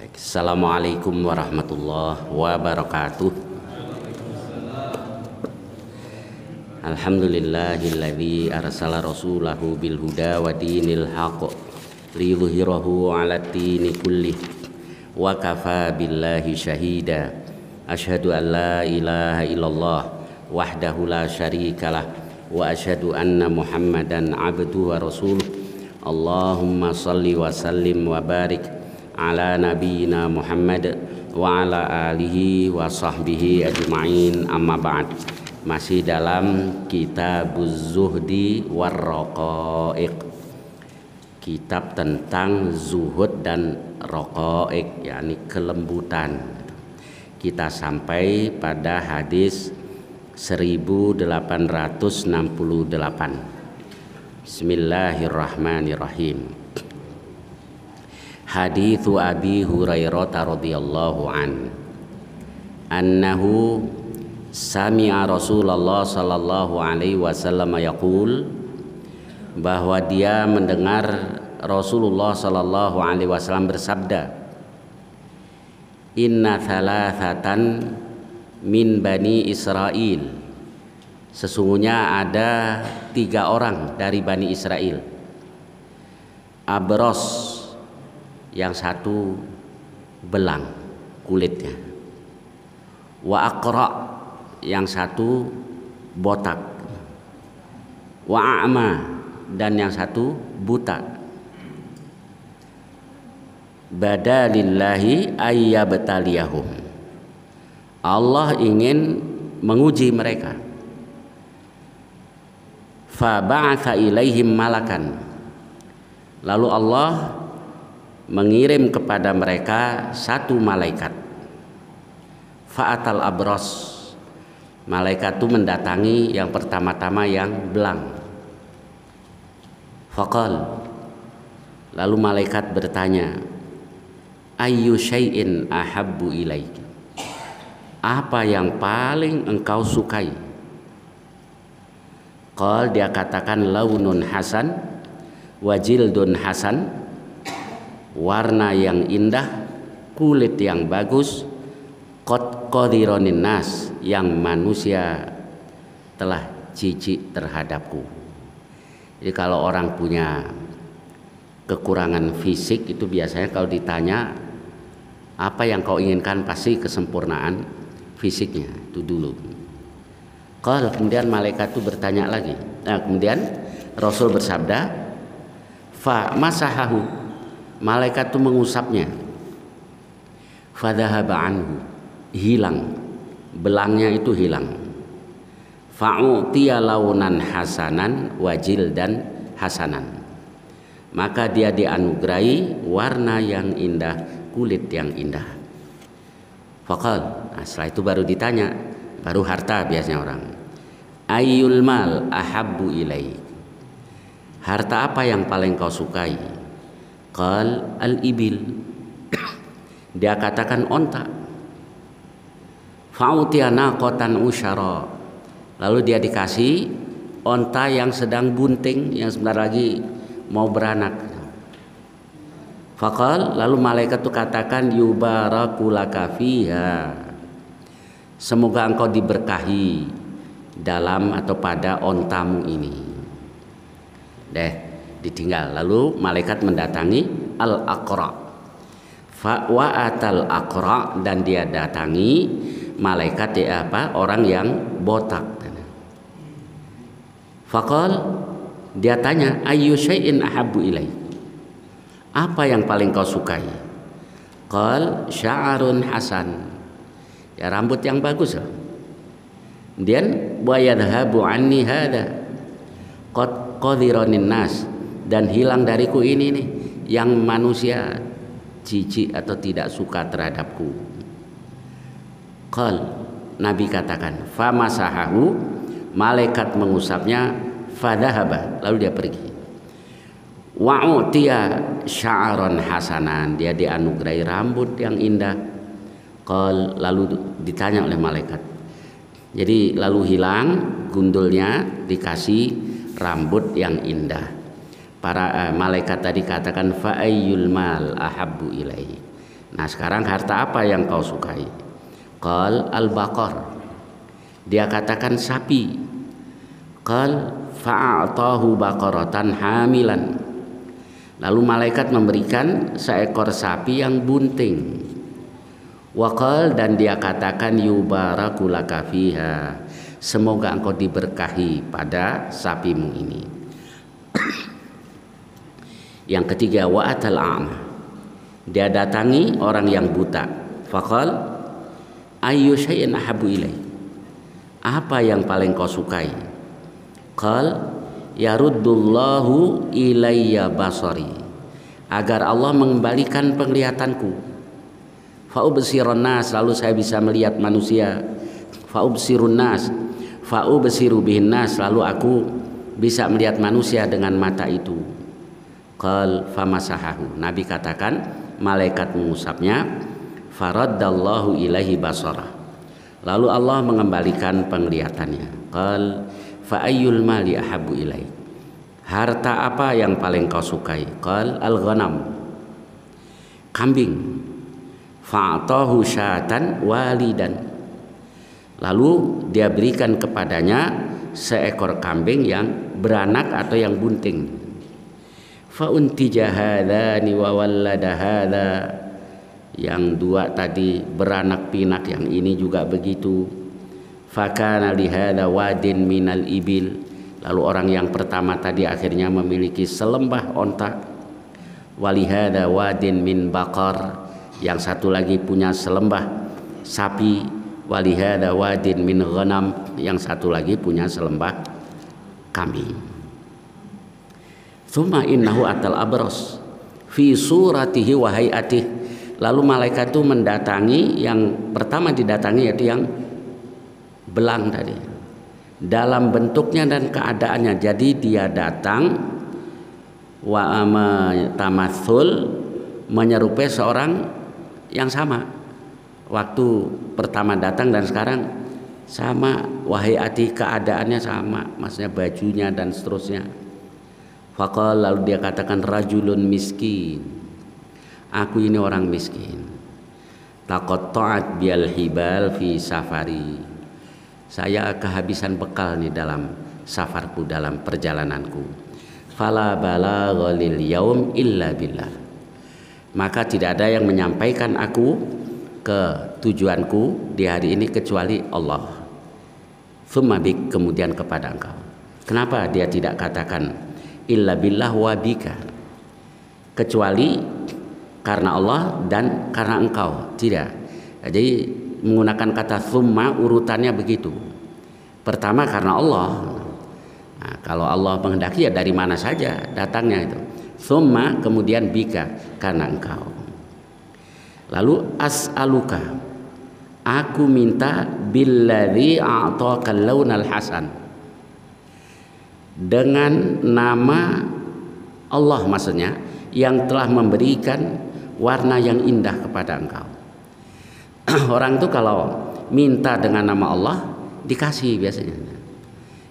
Assalamualaikum warahmatullahi wabarakatuh. Alhamdulillahilladzi arsala rasulahu bil huda wa dinil haqq liyudhhirahu 'alad dini kullih wa kafa billahi syahida. Asyhadu an la ilaha illallah wahdahu la syarikalah wa asyhadu anna Muhammadan 'abduhu wa rasuluh. Allahumma shalli wa sallim wa barik ala nabiyina Muhammad wa ala alihi wa sahbihi ajma'in, amma ba'd. Masih dalam Kitabuz Zuhdi war Raqaiq, kitab tentang zuhud dan raqaiq, yakni kelembutan. Kita sampai pada hadis 1868. Bismillahirrahmanirrahim. Hadithu Abi Hurairah radhiyallahu annahu sami'a Rasulullah sallallahu alaihi wasallam yaqul, bahwa dia mendengar Rasulullah sallallahu alaihi wasallam bersabda, inna thalathatan min bani Israel, sesungguhnya ada 3 orang dari Bani Israel. Abros, yang satu belang kulitnya. Wa aqra, yang satu botak. Wa a'ma, dan yang satu buta. Badalillahi ayyabtaliyahum, Allah ingin menguji mereka. Fa ba'atha ilaihim malakan, lalu Allah mengirim kepada mereka 1 malaikat. Fa'atal abros, malaikat itu mendatangi yang pertama-tama yang belang. Faqal, lalu malaikat bertanya, ayyu syai'in ahabbu ilaik, apa yang paling engkau sukai? Qal, dia katakan launun hasan wa jildun hasan, warna yang indah, kulit yang bagus, qad qadironin nas, yang manusia telah jijik terhadapku. Jadi kalau orang punya kekurangan fisik itu biasanya kalau ditanya apa yang kau inginkan, pasti kesempurnaan fisiknya itu dulu. Kalau kemudian malaikat itu bertanya lagi. Nah, kemudian Rasul bersabda, fa masahahu, malaikat itu mengusapnya. Fadhahaba anhu, hilang, belangnya itu hilang. Fa'utiya launan hasanan wajil dan hasanan, maka dia dianugerahi warna yang indah, kulit yang indah. Faqal, nah setelah itu baru ditanya, baru harta biasanya orang. Ayyul mal ahabbu ilaik, harta apa yang paling kau sukai? Qal al-ibil, dia katakan onta. Fa'utiya naqatan usyara, lalu dia dikasih onta yang sedang bunting, yang sebentar lagi mau beranak. Faqal, lalu malaikat itu katakan yubaraku laka fiha, semoga engkau diberkahi dalam atau pada ontamu ini. Ditinggal. Lalu malaikat mendatangi al-aqra. Fa'wa'atal aqra, dan dia datangi malaikat orang yang botak. Faqal, dia tanya ayyu syai'in ahabbu ilaik, apa yang paling kau sukai? Qal sya'arun hasan, ya rambut yang bagus. Kemudian wa yadhhabu anni hada qad qadiranin nas, dan hilang dariku ini nih yang manusia jijik atau tidak suka terhadapku. Qal, Nabi katakan famasahahu, malaikat mengusapnya. Fadhahaba, lalu dia pergi. Wa'utiya sya'aran hasanan, dia dianugerahi rambut yang indah. Qal, lalu ditanya oleh malaikat, jadi lalu hilang gundulnya, dikasih rambut yang indah. Para malaikat tadi katakan fa ayyul mal ahabbu ilaihi, Nah sekarang harta apa yang kau sukai? Qal al-baqar. Dia katakan sapi. Qal fa'atahu baqaratan hamilan. Lalu malaikat memberikan seekor sapi yang bunting. Waqal, dan dia katakan yubaraku laka fiha, semoga engkau diberkahi pada sapimu ini. Yang ketiga, wa'atal a'ma. Dia datangi orang yang buta. Faqal ayyu syai'in ahabbu ilai. Apa yang paling kau sukai? Qal yaruddullahu ilayya basari, agar Allah mengembalikan penglihatanku. Fa'ubsirun nas, lalu saya bisa melihat manusia. Fa'ubsirun nas, fa'ubsiru bihin nas, lalu aku bisa melihat manusia dengan mata itu. Qal famasahahu. Nabi katakan malaikat mengusapnya. Faraddallahu ilaihi basarah. Lalu Allah mengembalikan penglihatannya. Qal fa'ayyul mali ahabbu ilaih. Harta apa yang paling kau sukai? Qal al-ghanam. Kambing. Fa'atahu syatan walidan. Lalu dia berikan kepadanya seekor kambing yang beranak atau yang bunting. Fa'untija hadani wa wallada hadha. Yang dua tadi beranak pinak, yang ini juga begitu. Fakana lihada wadin minal ibil. Lalu orang yang pertama tadi akhirnya memiliki selembah onta. Walihada wadin min bakar. Yang satu lagi punya selembah sapi. Walihada wadin min ghanam. Yang satu lagi punya selembah kambing. Tsumma innahu atal abros fi suratihi wa hayatihi. Lalu malaikat itu mendatangi, yang pertama didatangi yaitu yang belang tadi, dalam bentuknya dan keadaannya. Jadi dia datang wa tamatsul, menyerupai seorang yang sama waktu pertama datang dan sekarang sama. Wahai ati, keadaannya sama, maksudnya bajunya dan seterusnya. Faqal, lalu dia katakan rajulun miskin, aku ini orang miskin. Taqatta'at bil hibal fi safari, saya kehabisan bekal nih dalam safarku, dalam perjalananku. Fala balagha lil yaum illa billah, maka tidak ada yang menyampaikan aku ke tujuanku di hari ini kecuali Allah. Tsumma bik, kemudian kepada engkau. Kenapa dia tidak katakan illa billah wa bika, kecuali karena Allah dan karena engkau? Tidak. Jadi menggunakan kata tsumma, urutannya begitu. Pertama karena Allah. Nah, kalau Allah menghendaki ya dari mana saja datangnya itu. Tsumma, kemudian bika, karena engkau. Lalu as'aluka, aku minta billadzi a'taqal launal hasan, dengan nama Allah, maksudnya yang telah memberikan warna yang indah kepada engkau. Orang itu kalau minta dengan nama Allah dikasih biasanya.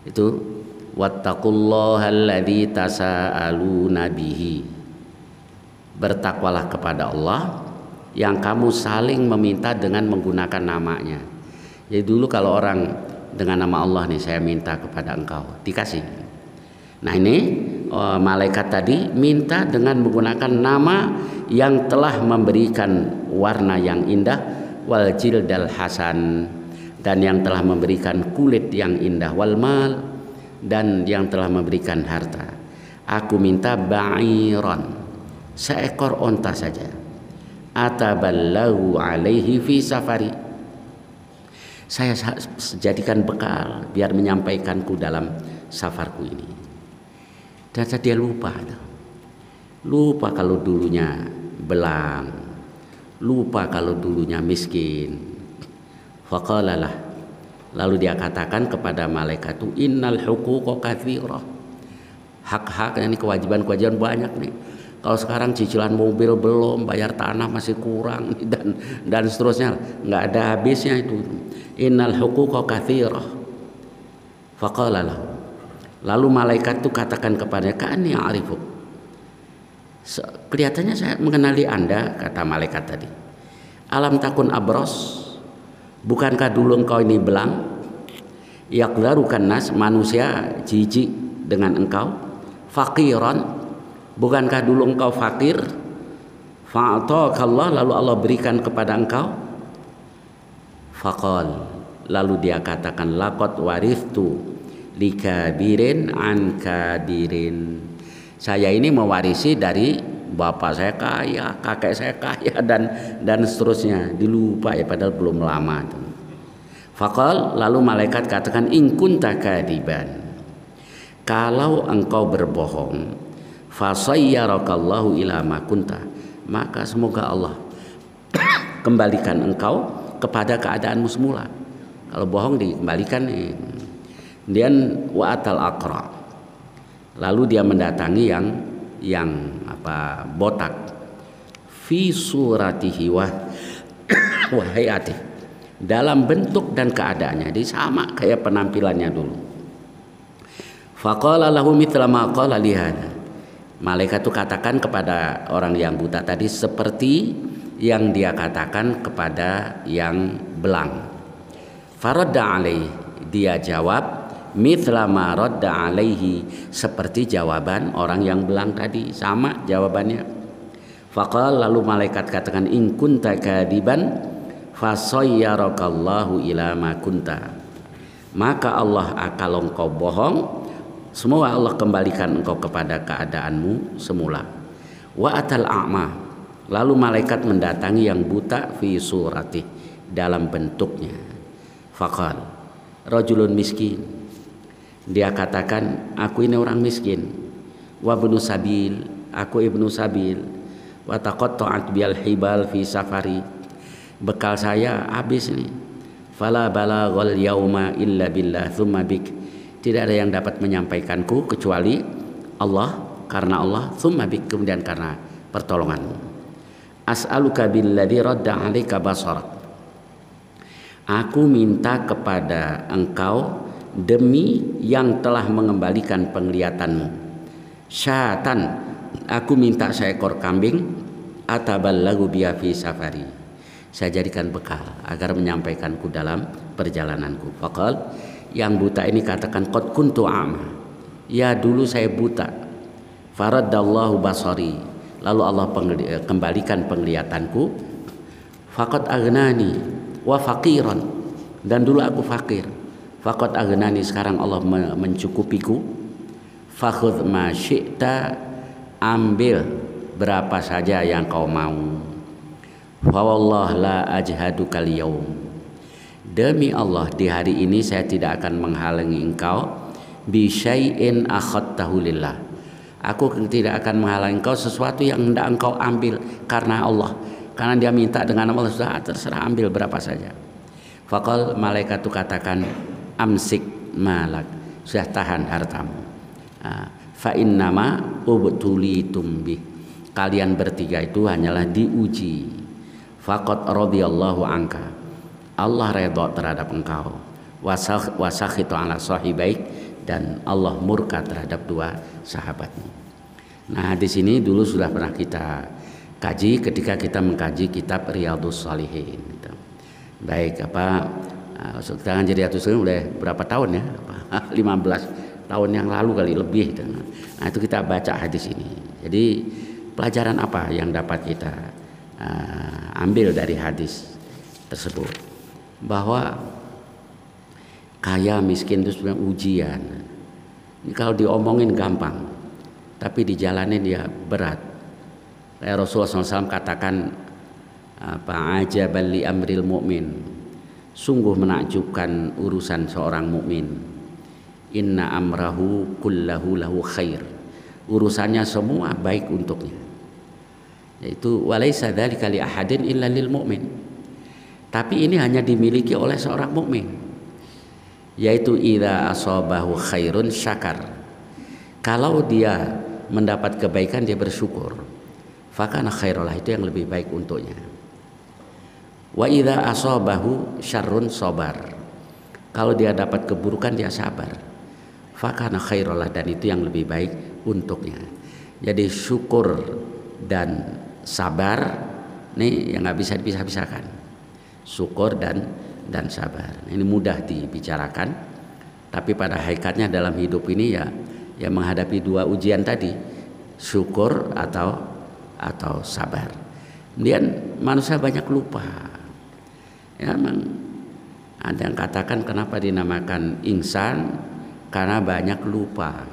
Itu wattaqullahal tasaaluna bihi, bertakwalah kepada Allah yang kamu saling meminta dengan menggunakan namanya. Jadi dulu kalau orang dengan nama Allah nih, saya minta kepada engkau, dikasih. Nah ini malaikat tadi minta dengan menggunakan nama yang telah memberikan warna yang indah, wal jildal hasan, dan yang telah memberikan kulit yang indah, wal mal, dan yang telah memberikan harta. Aku minta ba'iran, seekor onta saja. Ataballahu alaihi fi safari, saya jadikan bekal biar menyampaikanku dalam safarku ini. Dan dia lupa kalau dulunya belang, lupa kalau dulunya miskin. Faqalalah, lalu dia katakan kepada malaikat itu, innal huquqa katsira, hak-hak, ini kewajiban-kewajiban banyak nih. Kalau sekarang cicilan mobil belum, bayar tanah masih kurang, dan seterusnya, nggak ada habisnya itu. Innal huquqa katsira. Faqalalah, lalu malaikat itu katakan kepadanya, ka'anni a'rifu, kelihatannya saya mengenali Anda, kata malaikat tadi. Alam takun abros, bukankah dulu engkau ini belang? Yaqdarukan nas, manusia jijik dengan engkau. Faqiran, bukankah dulu engkau fakir? Fa'atakallah, lalu Allah berikan kepada engkau. Faqal, lalu dia katakan, laqad warithtu likabirin an kabirin. Saya ini mewarisi dari bapak saya kaya, kakek saya kaya, dan seterusnya. Dilupa ya, padahal belum lama. Faqal, lalu malaikat katakan, in kunta kadiban, kalau engkau berbohong, fasayyarakallahu ila ma kunta, maka semoga Allah kembalikan engkau kepada keadaanmu semula. Kalau bohong dikembalikan. Kemudian wa'atal aqra, lalu dia mendatangi yang botak, fi suratihi wa hayatihi, dalam bentuk dan keadaannya, jadi sama kayak penampilannya dulu. Faqala lahu mithla ma qala li hada, malaikat itu katakan kepada orang yang buta tadi seperti yang dia katakan kepada yang belang. Faradda alaihi, dia jawab mithla ma radda alaihi, seperti jawaban orang yang belang tadi, sama jawabannya. Faqal, lalu malaikat katakan, in kunta kadiban fasayyarakallahu ila ma kunta, maka Allah, kalau engkau bohong, semua Allah kembalikan engkau kepada keadaanmu semula. Wa atal a'ma, lalu malaikat mendatangi yang buta, fi surati, dalam bentuknya. Faqal, rajulun miskin, dia katakan, aku ini orang miskin. Wa ibnu sabil, aku ibnu sabil. Wa taqatta'at bil hibal fi safari, bekal saya habis nih. Fala balaghal yauma illa billah tsumma bik, tidak ada yang dapat menyampaikanku kecuali Allah, karena Allah, tsumma bik, kemudian karena pertolonganmu. As'aluka billadzi radda 'alaika basarak, aku minta kepada engkau demi yang telah mengembalikan penglihatanmu. Syatan, aku minta seekor kambing, ataballagu biha fi safari, saya jadikan bekal agar menyampaikanku dalam perjalananku. Faqal, yang buta ini katakan, qad kuntu a'ma, ya dulu saya buta. Faraddallahu basari, lalu Allah kembalikan penglihatanku. Faqad aghnani wa faqiran, dan dulu aku fakir. Faqad aghnani, sekarang Allah mencukupiku. Fakhudh ma syi'ta, ambil berapa saja yang kau mau. Fa wallah la ajhadukal yaum, demi Allah di hari ini saya tidak akan menghalangi engkau. Bi syai'in akhadtahu lillah, aku tidak akan menghalangi engkau sesuatu yang hendak engkau ambil karena Allah, karena dia minta dengan Allah, sudah terserah, ambil berapa saja. Faqal, malaikat itu katakan, amsik malak, sudah tahan hartamu. Fa innama ubtulitum bih, kalian bertiga itu hanyalah diuji. Faqad radhiyallahu anka, Allah redha terhadap engkau. Wasakhitu ala sahibaik, dan Allah murka terhadap dua sahabatmu. Nah, di sini dulu sudah pernah kita kaji ketika kita mengkaji kitab Riyadhus Shalihin. Baik, kita ngaji Riyadhus Shalihin udah berapa tahun ya? 15 tahun yang lalu kali lebih. Nah, itu kita baca hadis ini. Jadi pelajaran apa yang dapat kita ambil dari hadis tersebut? Bahwa kaya miskin itu sebenarnya ujian. Ini kalau diomongin gampang, tapi dijalanin ya berat. Kayak Rasulullah SAW katakan, ajaban li amril mu'min, sungguh menakjubkan urusan seorang mukmin. Inna amrahu kullahu lahu khair, urusannya semua baik untuknya. Yaitu walaisa dzalika li ahadin illa lil mu'min, tapi ini hanya dimiliki oleh seorang mukmin. Yaitu idza asabahu khairun syakar, kalau dia mendapat kebaikan dia bersyukur. Fakana khairullah, itu yang lebih baik untuknya. Wa idza asabahu syarrun sabar, kalau dia dapat keburukan dia sabar. Fakana khairullah, dan itu yang lebih baik untuknya. Jadi syukur dan sabar Ini yang nggak bisa dipisah-pisahkan. Syukur dan sabar. Ini mudah dibicarakan, tapi pada hakikatnya dalam hidup ini ya menghadapi dua ujian tadi, syukur atau sabar. Kemudian manusia banyak lupa. Ya, memang ada yang katakan kenapa dinamakan insan, karena banyak lupa.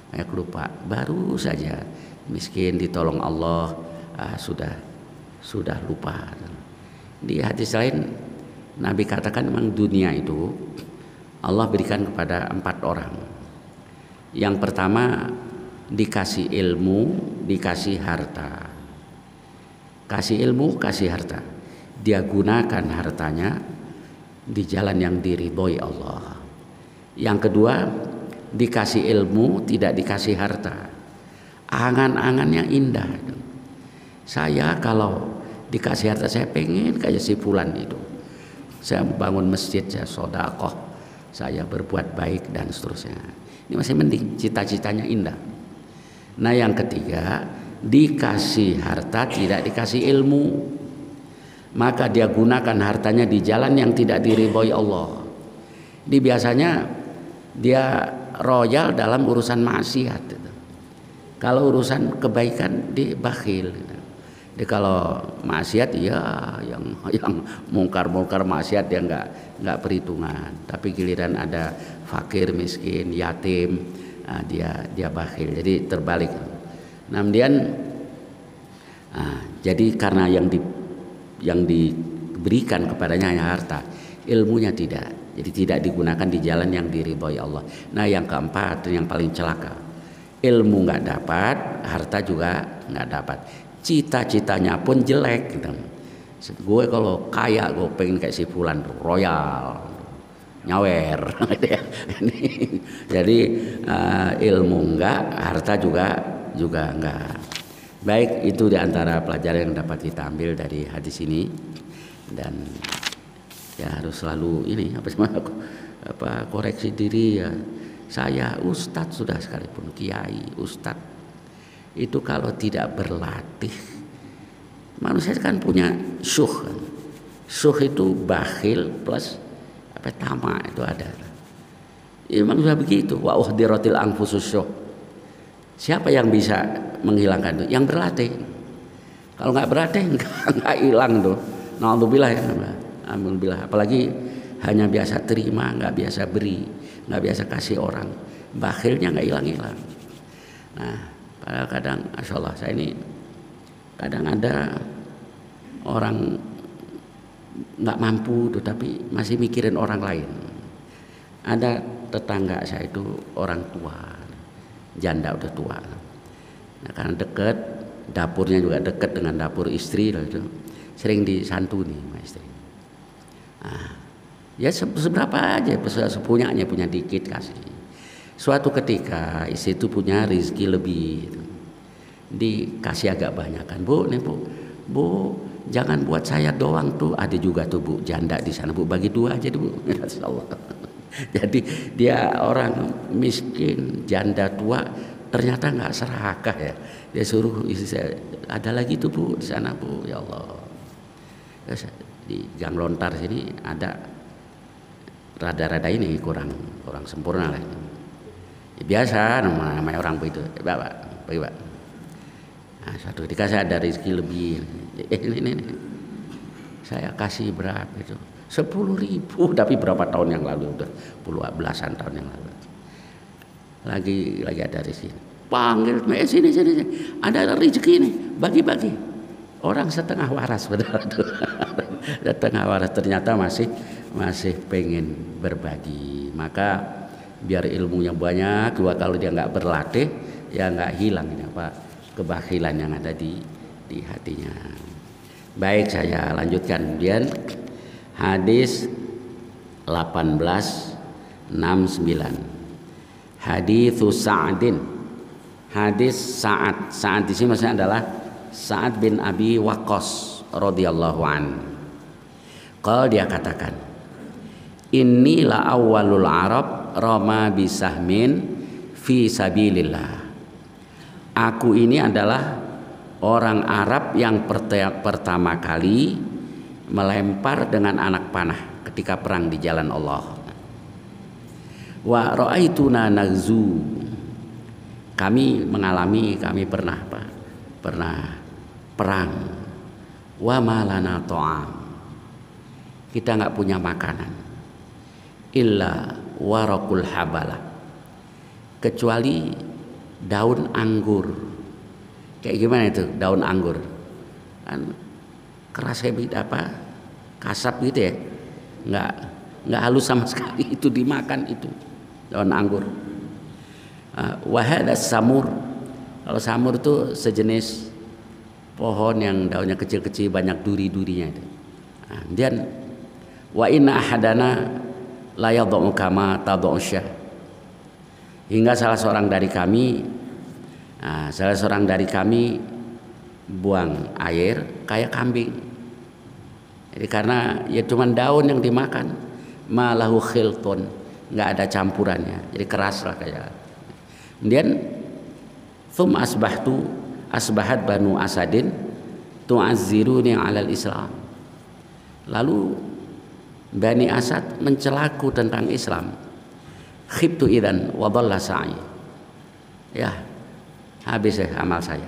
Banyak lupa. Baru saja miskin ditolong Allah, sudah lupa. Di hadis lain Nabi katakan memang dunia itu Allah berikan kepada 4 orang. Yang pertama dikasih ilmu, dikasih harta. Kasih ilmu, kasih harta. Dia gunakan hartanya di jalan yang diridhoi Allah. Yang kedua dikasih ilmu, tidak dikasih harta. Angan-angannya indah. Saya kalau dikasih harta saya pengen kayak si fulan itu. Saya bangun masjid, saya sedekah, saya berbuat baik dan seterusnya. Ini masih mending, cita-citanya indah. Nah yang ketiga, dikasih harta tidak dikasih ilmu. Maka dia gunakan hartanya di jalan yang tidak diridhoi Allah. Biasanya dia royal dalam urusan maksiat. Kalau urusan kebaikan dia bakhil. Jadi kalau maksiat ya yang mungkar maksiat dia nggak perhitungan. Tapi giliran ada fakir, miskin, yatim, dia bakhil. Jadi terbalik. Nah, kemudian jadi karena yang diberikan kepadanya hanya harta, ilmunya tidak. Jadi tidak digunakan di jalan yang diridhoi Allah. Nah, yang keempat yang paling celaka, ilmu nggak dapat, harta juga nggak dapat. Cita-citanya pun jelek gitu. Gue kalau kaya gue pengen kayak si fulan royal, nyawer. Jadi ilmu enggak, harta juga enggak. Baik, itu diantara pelajaran yang dapat kita ambil dari hadis ini. Dan ya harus selalu ini koreksi diri ya. Saya ustadz sudah sekalipun, kiai, ustadz itu kalau tidak berlatih, manusia kan punya syuh. Syuh itu bakhil plus tamak itu ada. Memang sudah begitu. Wa uhdiratil anfusus syuh. Siapa yang bisa menghilangkan itu? Yang berlatih. Kalau nggak berlatih nggak hilang tuh. Alhamdulillah ya. Alhamdulillah. Apalagi hanya biasa terima, nggak biasa beri, nggak biasa kasih orang. Bakhilnya nggak hilang-hilang. Nah, padahal kadang, masya Allah, saya ini kadang ada orang nggak mampu tuh, tapi masih mikirin orang lain. Ada tetangga saya itu orang tua, janda udah tua. Nah, karena dekat, dapurnya juga dekat dengan dapur istri, itu sering disantuni sama istri. Nah, ya seberapa aja, sepunyanya punya dikit kasih. Suatu ketika istri itu punya rezeki lebih, dikasih agak banyak kan, bu, jangan buat saya doang tuh, ada juga tuh bu janda di sana bu, bagi 2 aja bu. Jadi dia orang miskin, janda tua, ternyata nggak serakah ya. Dia suruh istri saya, ada lagi tuh bu di sana bu, ya Allah. Di Gang Lontar sini ada rada-rada ini kurang sempurna lah. Biasa namanya orang begitu, Pak. Nah, suatu ketika saya ada rezeki lebih, ini saya kasih berapa itu? 10.000, tapi berapa tahun yang lalu, udah belasan tahun yang lalu. Lagi ada rezeki. Panggil, sini, ada rezeki ini, bagi-bagi. Orang setengah waras benar tuh. Setengah waras ternyata masih pengen berbagi. Maka biar ilmunya banyak, kalau dia nggak berlatih ya nggak hilang ini kebakhilan yang ada di hatinya. Baik, saya lanjutkan. Kemudian hadis 1869, hadits Sa'din, hadis Sa'ad di sini maksudnya adalah Sa'ad bin Abi Waqqas radhiyallahu an. Kalau dia katakan, inilah awwalul Arab rama bisahmin fi sabilillah. Aku ini adalah orang Arab yang pertama kali melempar dengan anak panah ketika perang di jalan Allah. Wa ra'aituna nagzu, kami pernah perang. Wa malana ta'am, kita nggak punya makanan. Illa warakul habala, kecuali daun anggur. Kayak gimana itu daun anggur? Kan keras kasap gitu ya, nggak halus sama sekali, itu dimakan itu daun anggur. Wahada samur, kalau samur itu sejenis pohon yang daunnya kecil-kecil banyak duri-durinya itu. Dan wa inna ahadana la yad'u kama tad'u syah, hingga salah seorang dari kami buang air kayak kambing. Jadi karena ya cuman daun yang dimakan, malahu khilton, nggak ada campurannya, jadi keras lah kayak. Kemudian asbahat banu asadin tu'azziruni 'alal islam, lalu Bani Asad mencelaku tentang Islam. Khibtu idzan wa dhalla sa'i, ya habis amal saya,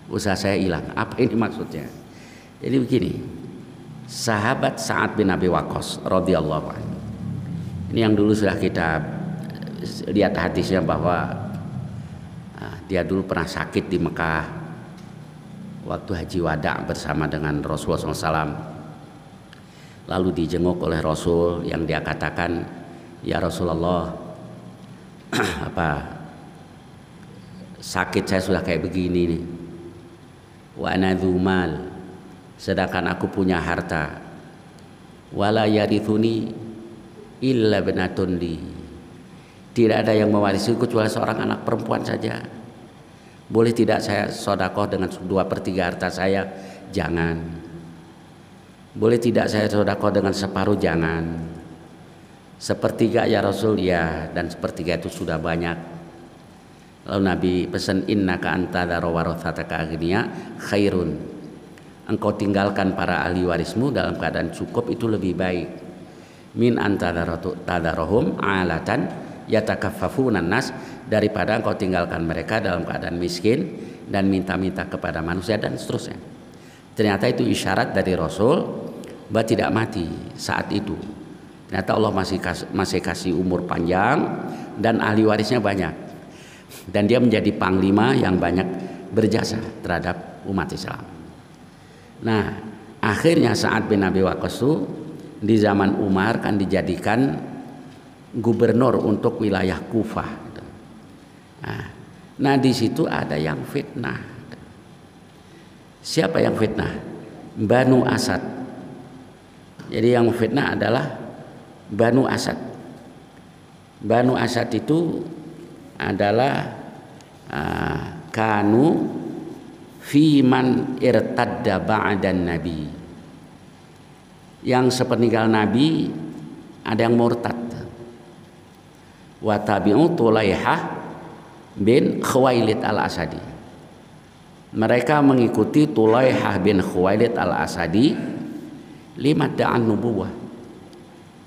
usaha saya hilang. Apa ini maksudnya? Jadi begini, sahabat Sa'ad bin Abi Waqqas radhiyallahu anhu, ini yang dulu sudah kita lihat hadisnya bahwa dia dulu pernah sakit di Mekah waktu haji wada bersama dengan Rasulullah SAW. Lalu dijenguk oleh Rasul yang dia katakan, ya Rasulullah, sakit saya sudah kayak begini nih. Wa ana dzumal, sedangkan aku punya harta. Wala yarithuni illa binatun li, tidak ada yang mewarisiku kecuali seorang anak perempuan saja. Boleh tidak saya sedekah dengan 2/3 harta saya? Jangan. Boleh tidak saya sedekah dengan separuh? Jangan. 1/3 ya Rasul, ya, dan 1/3 itu sudah banyak. Lalu Nabi pesan, innaka antadara warathataka aghniya khairun, engkau tinggalkan para ahli warismu dalam keadaan cukup itu lebih baik, min antadarahum alatan yatakaffafunan nas, daripada engkau tinggalkan mereka dalam keadaan miskin dan minta-minta kepada manusia dan seterusnya. Ternyata itu isyarat dari Rasul bahwa tidak mati saat itu. Ternyata Allah masih kasih umur panjang dan ahli warisnya banyak, dan dia menjadi panglima yang banyak berjasa terhadap umat Islam. Nah, akhirnya Sa'ad bin Abi Waqqas itu di zaman Umar kan dijadikan gubernur untuk wilayah Kufah. Nah di situ ada yang fitnah. Siapa yang fitnah? Banu Asad. Jadi yang fitnah adalah Banu Asad. Banu Asad itu adalah kanu fiman irtadda ba'dan nabi, yang sepeninggal Nabi ada yang murtad. Wa tabi'u Tulaihah bin Khuwailid al-Asadi, mereka mengikuti Tulaihah bin Khuwailid al-Asadi lima da'an nubuwah,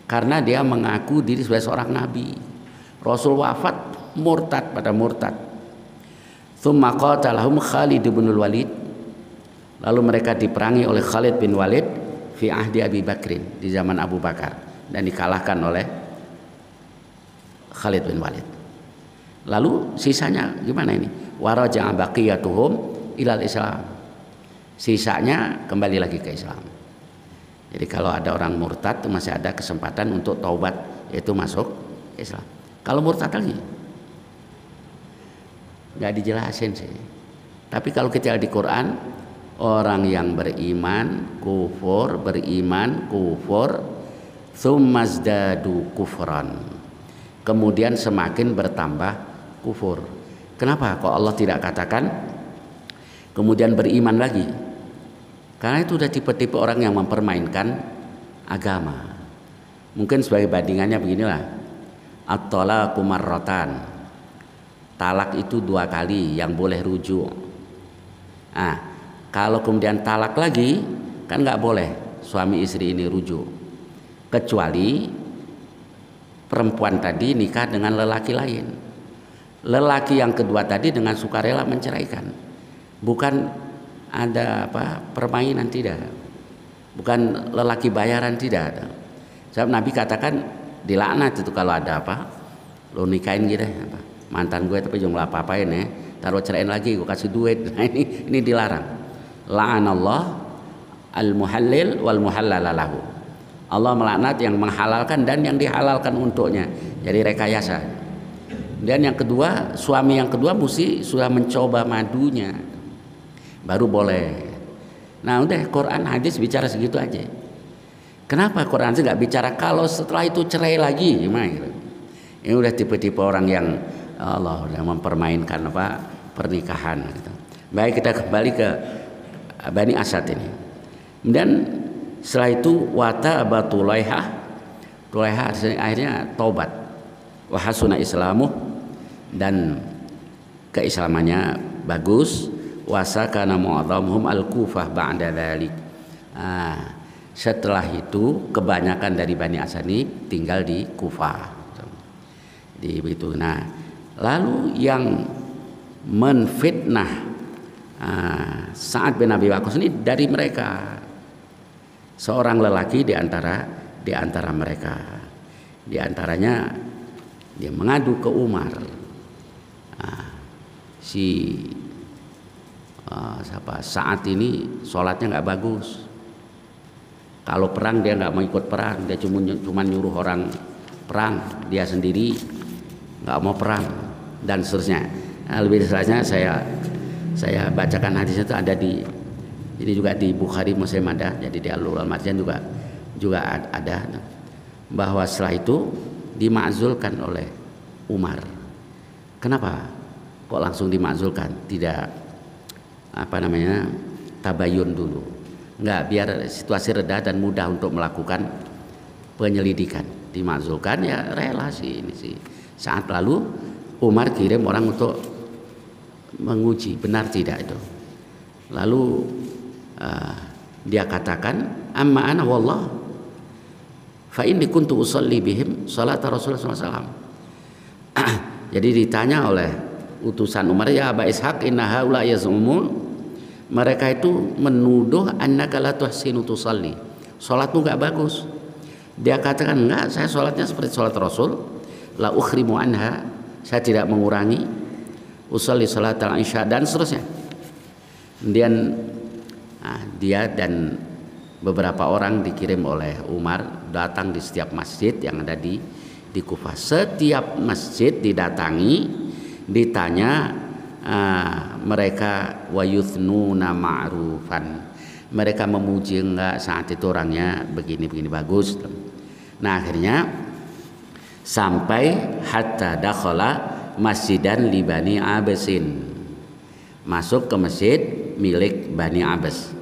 karena dia mengaku diri sebagai seorang nabi. Rasul wafat, murtad pada murtad. Tsumma qatalahum Khalid bin Walid, lalu mereka diperangi oleh Khalid bin Walid fi ahdi Abi Bakrin, di zaman Abu Bakar, dan dikalahkan oleh Khalid bin Walid. Lalu sisanya gimana ini? Waraja'a baqiyatuhum ilal Islam, sisanya kembali lagi ke Islam. Jadi kalau ada orang murtad itu masih ada kesempatan untuk taubat, yaitu masuk Islam. Kalau murtad lagi nggak dijelasin sih. Tapi kalau kita lihat di Quran, orang yang beriman kufur, tsummazdadu kufran, kemudian semakin bertambah kufur. Kenapa kok Allah tidak katakan kemudian beriman lagi? Karena itu udah tipe-tipe orang yang mempermainkan agama. Mungkin sebagai bandingannya beginilah, at-talaqu marratan, talak itu 2 kali yang boleh rujuk. Nah, kalau kemudian talak lagi kan nggak boleh suami istri ini rujuk, kecuali perempuan tadi nikah dengan lelaki lain. Lelaki yang kedua tadi dengan sukarela menceraikan, bukan ada permainan, tidak, bukan lelaki bayaran, tidak ada. Sebab Nabi katakan dilaknat itu kalau ada lo nikahin gitu mantan gue tapi jangan apa-apain ya, taruh ceraiin lagi gue kasih duit. Nah, ini dilarang. La'anallah al-muhallil wal muhallalalahu. Allah melaknat yang menghalalkan dan yang dihalalkan untuknya. Jadi rekayasa. Dan yang kedua, suami yang kedua mesti sudah mencoba madunya baru boleh. Nah udah, Quran hadis bicara segitu aja. Kenapa Quran sih nggak bicara kalau setelah itu cerai lagi gimana gitu? Ini udah tipe-tipe orang yang Allah udah mempermainkan pernikahan gitu. Baik, kita kembali ke Bani Asad ini. Kemudian setelah itu wata batulaiha, tulaiha akhirnya taubat, wahasuna islamu, dan keislamannya bagus, wasakana mu'adhamuhum al-Kufah ba'da dzalik. Setelah itu kebanyakan dari Bani Asad ini tinggal di Kufah. Di begitu. Nah, lalu yang menfitnah Sa'ad bin Abi Waqqas ini dari mereka, seorang lelaki di antara mereka. Di antaranya dia mengadu ke Umar. Sa'ad ini sholatnya nggak bagus. Kalau perang dia nggak mau ikut perang, dia cuma nyuruh orang perang, dia sendiri nggak mau perang dan seterusnya. Nah, lebih jelasnya saya bacakan hadisnya itu ada ini juga di Bukhari Muslim ada, jadi di Al-Ulul Marjan juga ada bahwa setelah itu dimakzulkan oleh Umar. Kenapa kok langsung dimakzulkan? Tidak tabayun dulu, enggak, biar situasi reda dan mudah untuk melakukan penyelidikan. Dimakzulkan ya relasi ini sih. Saat lalu Umar kirim orang untuk menguji benar tidak itu. Lalu dia katakan amma ana wallah fa inni kuntu usolli bihim salat Rasulullah SAW. Jadi ditanya oleh utusan Umar, ya Aba Ishaq inna haula yaz'umun, mereka itu menuduh annaka la tuhsinu tusalli, salatmu enggak bagus. Dia katakan enggak, saya salatnya seperti salat Rasul, la ukhrimu anha, saya tidak mengurangi, usolli salat al-isya dan seterusnya. Kemudian dia dan beberapa orang dikirim oleh Umar datang di setiap masjid yang ada di Kufah. Setiap masjid didatangi, ditanya, mereka wayuthnuna ma'rufan, mereka memuji enggak saat itu orangnya begini bagus. Nah akhirnya sampai hatta dakhala masjidan li Bani Abbasin, masuk ke masjid milik Bani Abbas.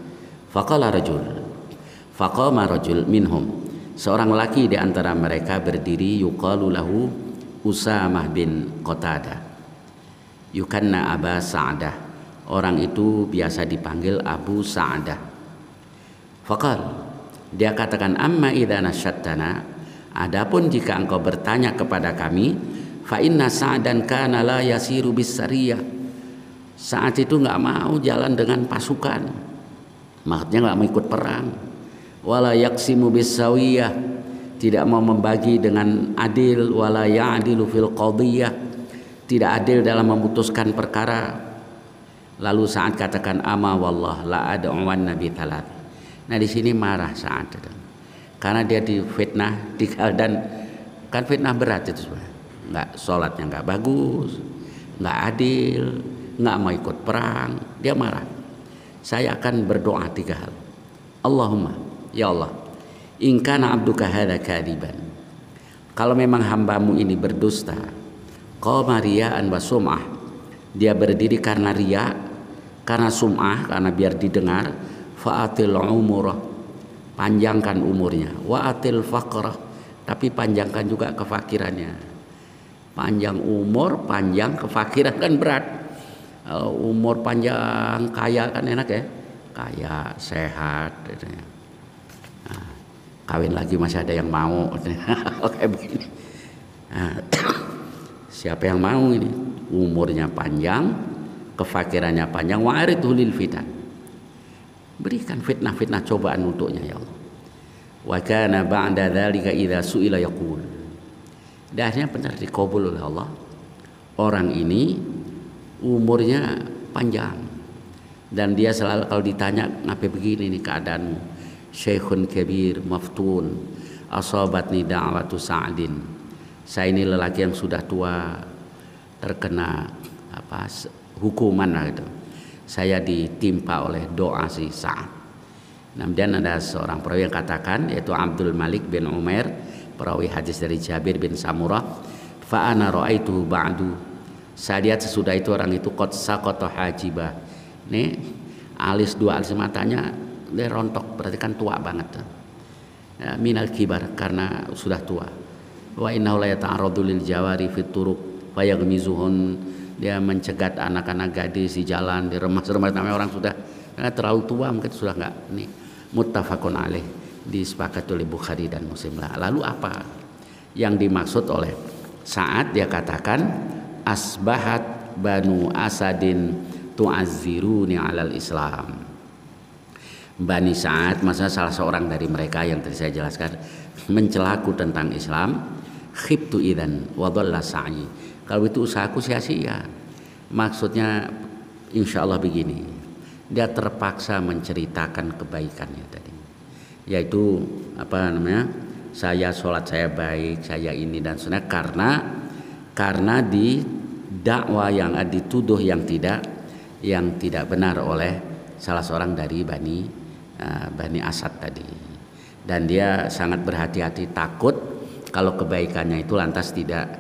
Faqama rajul minhum, seorang laki di antara mereka berdiri, yuqalu lahu Usamah bin Qatadah, yukanna Aba Sa'dah, orang itu biasa dipanggil Abu Sa'dah. Faqal, dia katakan, amma idza nasyattana, adapun jika engkau bertanya kepada kami, fa inna Sa'dan kana la yasiru bis sariyah, saat itu nggak mau jalan dengan pasukan, maksudnya nggak mau ikut perang. Wala yaksimu bisawiyah, tidak mau membagi dengan adil. Wala ya'dilu fil qadiyah, tidak adil dalam memutuskan perkara. Lalu Sa'ad katakan, ama wallah la ad'uwan nabi talat. Nah di sini marah Sa'ad karena dia difitnah, dan kan fitnah berat itu semua. Nggak, sholatnya nggak bagus, nggak adil, nggak mau ikut perang. Dia marah. Saya akan berdoa 3 hal. Allahumma, ya Allah, in kana abduka hadza kadiban, kalau memang hambamu ini berdusta, qama riya'an wa sum'ah, dia berdiri karena riya, karena sum'ah, karena biar didengar, fa'atil umurah, panjangkan umurnya, wa'atil faqrah, tapi panjangkan juga kefakirannya. Panjang umur, panjang kefakiran kan berat. Umur panjang, kaya kan enak ya, kaya, sehat, gitu ya. Nah, kawin lagi masih ada yang mau, kayak begini. Nah, siapa yang mau ini? Umurnya panjang, kefakirannya panjang, wa'aridhu lil fitan. Berikan fitnah-fitnah cobaan untuknya ya Allah. Wa kana ba'da dzalika idza su'ila yaqul. Dahnya benar dikabul oleh Allah. Orang ini umurnya panjang dan dia selalu kalau ditanya ngapain begini nih keadaanmu, syekhun kabir maftun asabatni da'watu sa'din, saya ini lelaki yang sudah tua terkena hukuman lah gitu, saya ditimpa oleh doa si Sa'ad. Kemudian ada seorang perawi yang katakan, yaitu Abdul Malik bin Umair, perawi hadis dari Jabir bin Samurah, fa ana ra'aitu ba'du, saya lihat sesudah itu orang itu qad saqata hajibah. Nih alis, dua alis matanya dia rontok, berarti kan tua banget. Ya, minal kibar, karena sudah tua. Wa innahu la yata'arradu lil jawari fit turuq fa yaghmizuhun, dia mencegat anak-anak gadis di jalan, diremas-remas, namanya orang sudah terlalu tua mungkin sudah enggak. Nih muttafaqun alaih, disepakati oleh Bukhari dan Muslim. Lalu apa yang dimaksud oleh Sa'ad? Dia katakan asbahat banu asadin tu'azziruni alal islam. Bani Sa'ad, maksudnya salah seorang dari mereka yang tadi saya jelaskan, mencelaku tentang Islam. Khibtu idzan wa dhalla sa'i, kalau itu usahaku sia-sia. Maksudnya insya Allah begini, dia terpaksa menceritakan kebaikannya tadi, yaitu saya sholat saya baik, saya ini dan sebagainya, karena di dakwah yang dituduh yang tidak benar oleh salah seorang dari Bani Asad tadi, dan dia sangat berhati-hati, takut kalau kebaikannya itu lantas tidak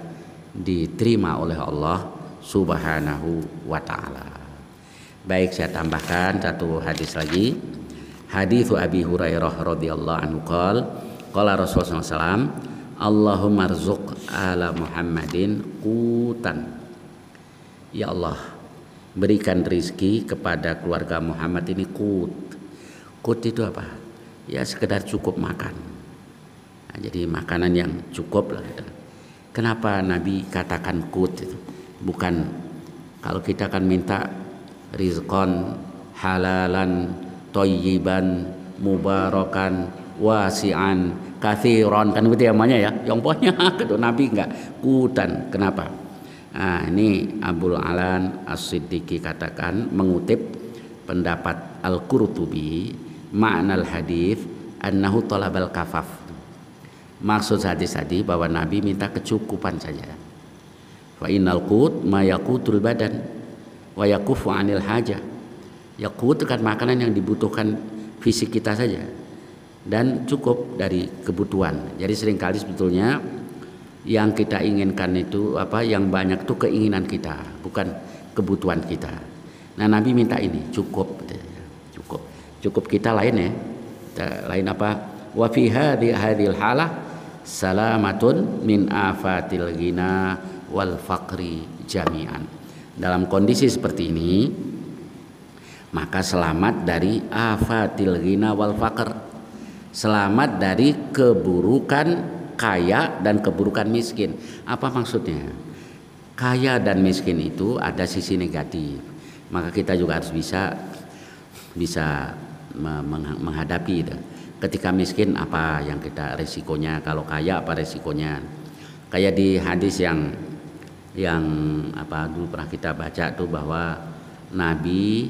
diterima oleh Allah Subhanahu wa ta'ala. Baik, saya tambahkan satu hadis lagi. Hadis Abi Hurairah radhiyallahu anhu qala Rasulullah SAW, Allahumma rzuq ala Muhammadin qutan. Ya Allah, berikan rizki kepada keluarga Muhammad ini qut. Qut itu apa? Ya sekedar cukup makan. Nah, jadi makanan yang cukup lah. Kenapa Nabi katakan qut itu? Bukan, kalau kita kan minta rizqan halalan thayyiban mubarakan wasi'an kathiron, kan begitu namanya ya. Yang pokoknya itu Nabi enggak qutan. Kenapa? Nah, ini Abul Alan As-Siddiqi katakan, mengutip pendapat Al-Qurtubi, makna al-hadis annahu talabal kafaf. Maksud hadis tadi bahwa Nabi minta kecukupan saja. Fa innal qut ma yaqutul badan wa yakufu 'anil hajah. Ya qut kan makanan yang dibutuhkan fisik kita saja dan cukup dari kebutuhan. Jadi seringkali sebetulnya yang kita inginkan itu yang banyak itu keinginan kita, bukan kebutuhan kita. Nah, Nabi minta ini cukup kita lain ya. Lain apa? Wa fi hadhil halah salamatun min afatil ghina wal faqri jami'an. Dalam kondisi seperti ini maka selamat dari afatil ghina wal faqr, selamat dari keburukan kaya dan keburukan miskin. Apa maksudnya? Kaya dan miskin itu ada sisi negatif, maka kita juga harus bisa menghadapi itu. Ketika miskin apa yang kita resikonya, kalau kaya apa resikonya. Kayak di hadis yang dulu pernah kita baca tuh, bahwa Nabi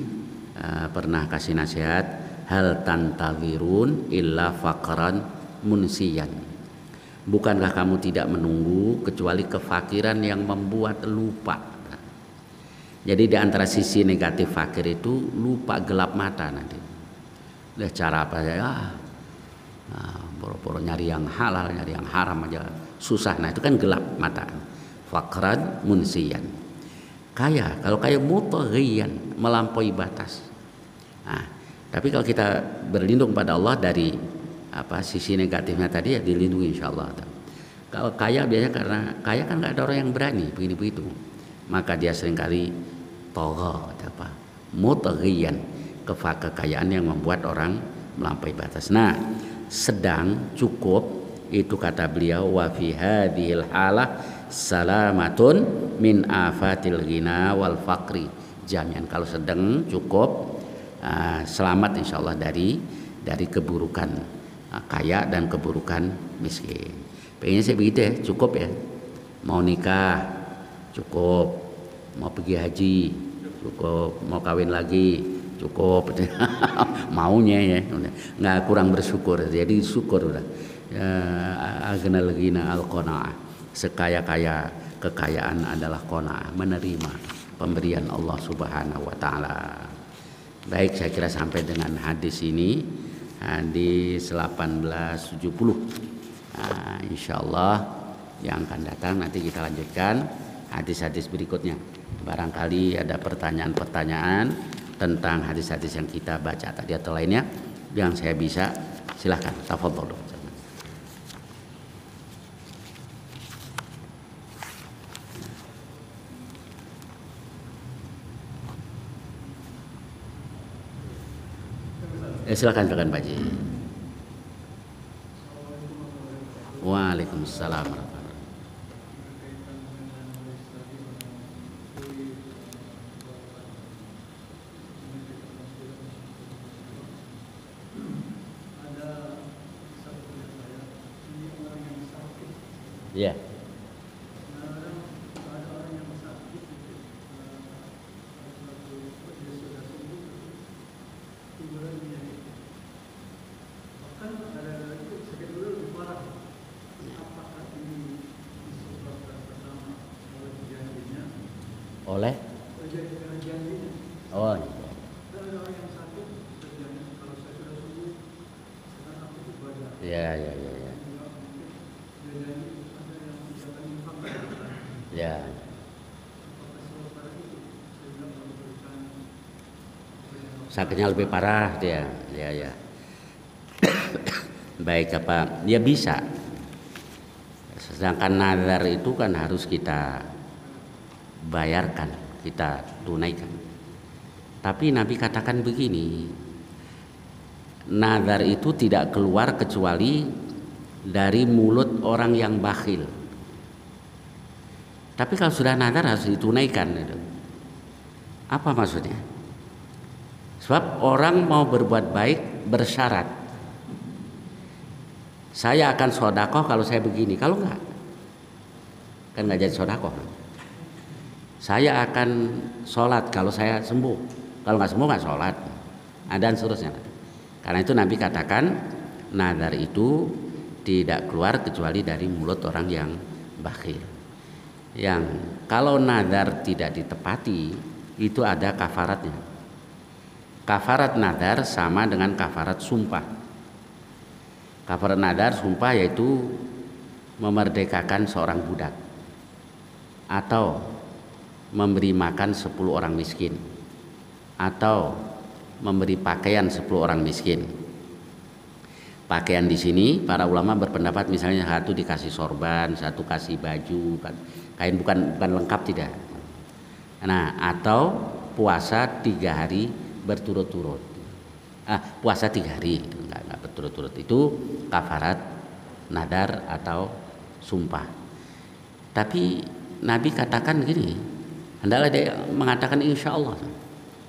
pernah kasih nasihat, hal tantawirun illa faqran munsiyan. Bukankah kamu tidak menunggu kecuali kefakiran yang membuat lupa. Jadi di antara sisi negatif fakir itu lupa, gelap mata nanti. Lihat cara apa ya? Boro-boro nyari yang halal, nyari yang haram aja susah. Nah, itu kan gelap mata. Faqran munsiyan. Kaya, kalau kaya mutaghiyan, melampaui batas. Nah, tapi kalau kita berlindung pada Allah dari sisi negatifnya tadi, ya dilindungi insyaallah. Kalau kaya biasanya karena kaya kan nggak ada orang yang berani begini begitu, maka dia seringkali Togha apa? Mutaghiyan, kekayaan yang membuat orang melampaui batas. Nah, sedang cukup itu kata beliau wa fi hadhil halah salamatun min afatil ghina wal faqri jami'an. Kalau sedang cukup selamat insyaallah dari keburukan kaya dan keburukan miskin. Pengennya saya begitu ya, cukup ya. Mau nikah cukup, mau pergi haji cukup, mau kawin lagi cukup. Maunya ya, nggak kurang bersyukur, jadi syukur udah. Aghnal ghina al qanaah, sekaya-kaya kekayaan adalah qanaah, menerima pemberian Allah Subhanahu wa taala. Baik, saya kira sampai dengan hadis ini, hadis 1870. Insyaallah yang akan datang nanti kita lanjutkan hadis-hadis berikutnya. Barangkali ada pertanyaan-pertanyaan tentang hadis-hadis yang kita baca tadi atau lainnya yang saya bisa, silahkan. Tafadhol. Silakan Pak Ji. Waalaikumsalam. Ya. Oleh? Oh. Ya. Ya. Sakitnya lebih parah dia. Ya. Baik apa? Ya bisa. Sedangkan nazar itu kan harus kita bayarkan, kita tunaikan. Tapi Nabi katakan begini, nazar itu tidak keluar kecuali dari mulut orang yang bakhil. Tapi kalau sudah nazar harus ditunaikan. Apa maksudnya? Sebab orang mau berbuat baik bersyarat, saya akan sodakoh kalau saya begini. Kalau enggak, kan enggak jadi sodakoh. Saya akan sholat kalau saya sembuh. Kalau nggak sembuh nggak sholat. Dan seterusnya. Karena itu Nabi katakan nazar itu tidak keluar kecuali dari mulut orang yang bakhil. Yang kalau nazar tidak ditepati itu ada kafaratnya. Kafarat nazar sama dengan kafarat sumpah. Kafarat nazar sumpah yaitu memerdekakan seorang budak atau memberi makan 10 orang miskin atau memberi pakaian 10 orang miskin. Pakaian di sini para ulama berpendapat misalnya satu dikasih sorban, satu kasih baju, kain bukan lengkap tidak. Nah, atau puasa 3 hari berturut-turut. Puasa 3 hari enggak berturut-turut, itu kafarat nadar atau sumpah. Tapi Nabi katakan gini, hendaklah dia mengatakan insya Allah.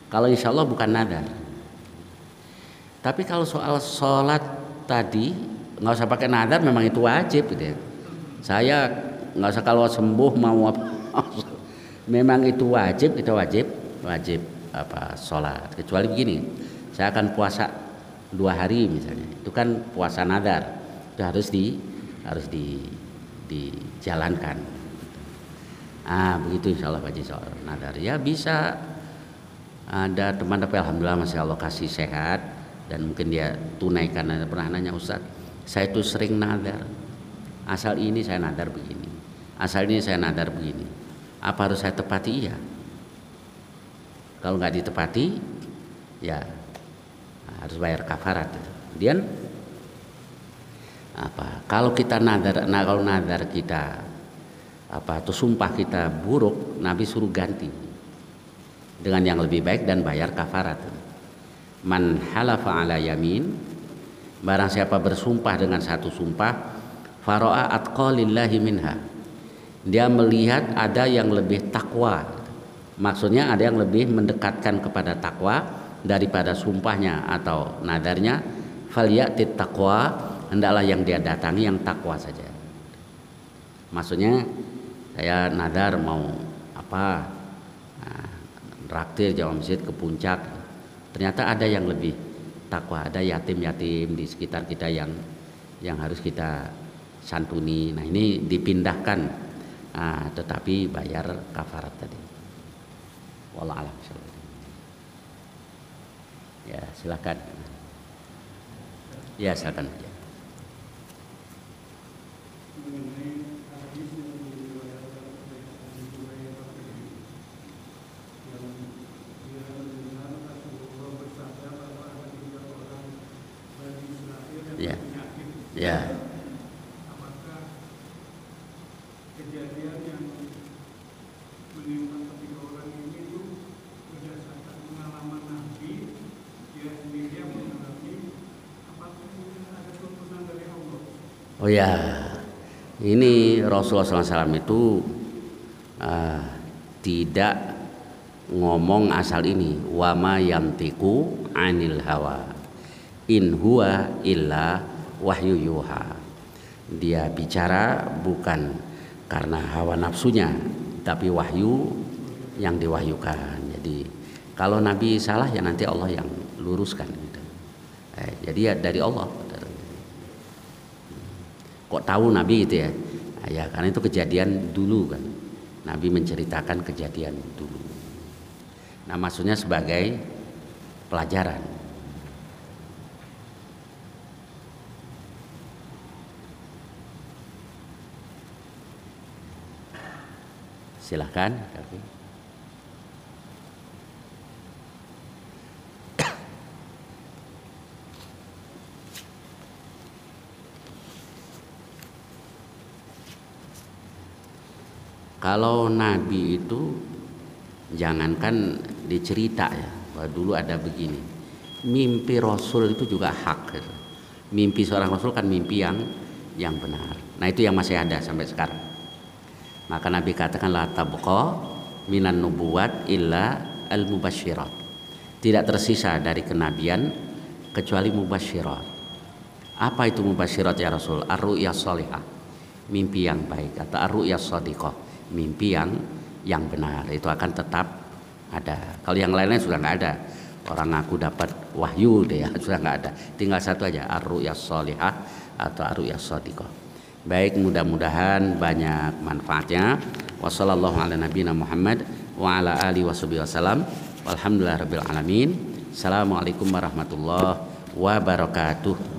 Kalau insya Allah bukan nadar. Tapi kalau soal sholat tadi nggak usah pakai nadar, memang itu wajib gitu ya. Saya nggak usah kalau sembuh mau apa, memang itu wajib, kita wajib apa sholat. Kecuali begini, saya akan puasa 2 hari misalnya, itu kan puasa nadar, itu harus dijalankan. Begitu insya Allah Pak Haji soal nadar. Ya bisa, ada teman tapi alhamdulillah masih Allah kasih sehat dan mungkin dia tunaikan. Pernah nanya, Ustaz, saya itu sering nadar, asal ini saya nadar begini, asal ini saya nadar begini, apa harus saya tepati? Iya. Kalau nggak ditepati ya harus bayar kafarat. Kemudian kalau kita nadar, kalau nadar kita atau sumpah kita buruk, Nabi suruh ganti. dengan yang lebih baik dan bayar kafarat. Man halafa ala yamin, barang siapa bersumpah dengan satu sumpah, faro'a atqalillahi minha, dia melihat ada yang lebih takwa, maksudnya ada yang lebih mendekatkan kepada takwa daripada sumpahnya atau nadarnya, falyatit taqwa, hendaklah yang dia datangi yang takwa saja. Maksudnya saya nadar mau apa, traktir jamaah masjid ke puncak, ternyata ada yang lebih takwa, ada yatim-yatim di sekitar kita yang harus kita santuni. Nah ini dipindahkan, tetapi bayar kafarat tadi. Wallahu a'lam. Ya silakan. Ya silakan. Ya, ya. Apakah kejadian yang menimpa ketiga orang ini itu berdasarkan pengalaman Nabi, dia sendiri yang mengalami, apakah ada tuntunan dari Allah? Oh ya, ini Rasulullah SAW itu tidak ngomong asal ini, wama yantiku anil hawa, in huwa illa wahyu yuha. Dia bicara bukan karena hawa nafsunya, tapi wahyu yang diwahyukan. Jadi kalau Nabi salah ya nanti Allah yang luruskan gitu. Jadi ya dari Allah. Kok tahu Nabi itu ya? Ya karena itu kejadian dulu kan. Nabi menceritakan kejadian dulu. Nah maksudnya sebagai pelajaran. Silahkan. Kalau Nabi itu jangankan dicerita ya, bahwa dulu ada begini. Mimpi Rasul itu juga hak. Mimpi seorang Rasul kan mimpi yang benar. Nah itu yang masih ada sampai sekarang. Maka Nabi katakan la tabqa minan nubuwat illa al mubasyirat. Tidak tersisa dari kenabian kecuali mubasyirat. Apa itu mubasyirat ya Rasul? Ar-ru'ya shalihah, mimpi yang baik, atau ar-ru'ya shadiqah, mimpi yang benar. Itu akan tetap ada. Kalau yang lain-lain sudah nggak ada. Orang ngaku dapat wahyu deh ya, sudah nggak ada. Tinggal satu aja, ar-ru'ya shalihah atau ar-ru'ya shadiqah. Baik, mudah-mudahan banyak manfaatnya. Wassallallahu ala nabiyina Muhammad wa ala alihi wasallam. Walhamdulillahirabbil alamin. Assalamualaikum warahmatullahi wabarakatuh.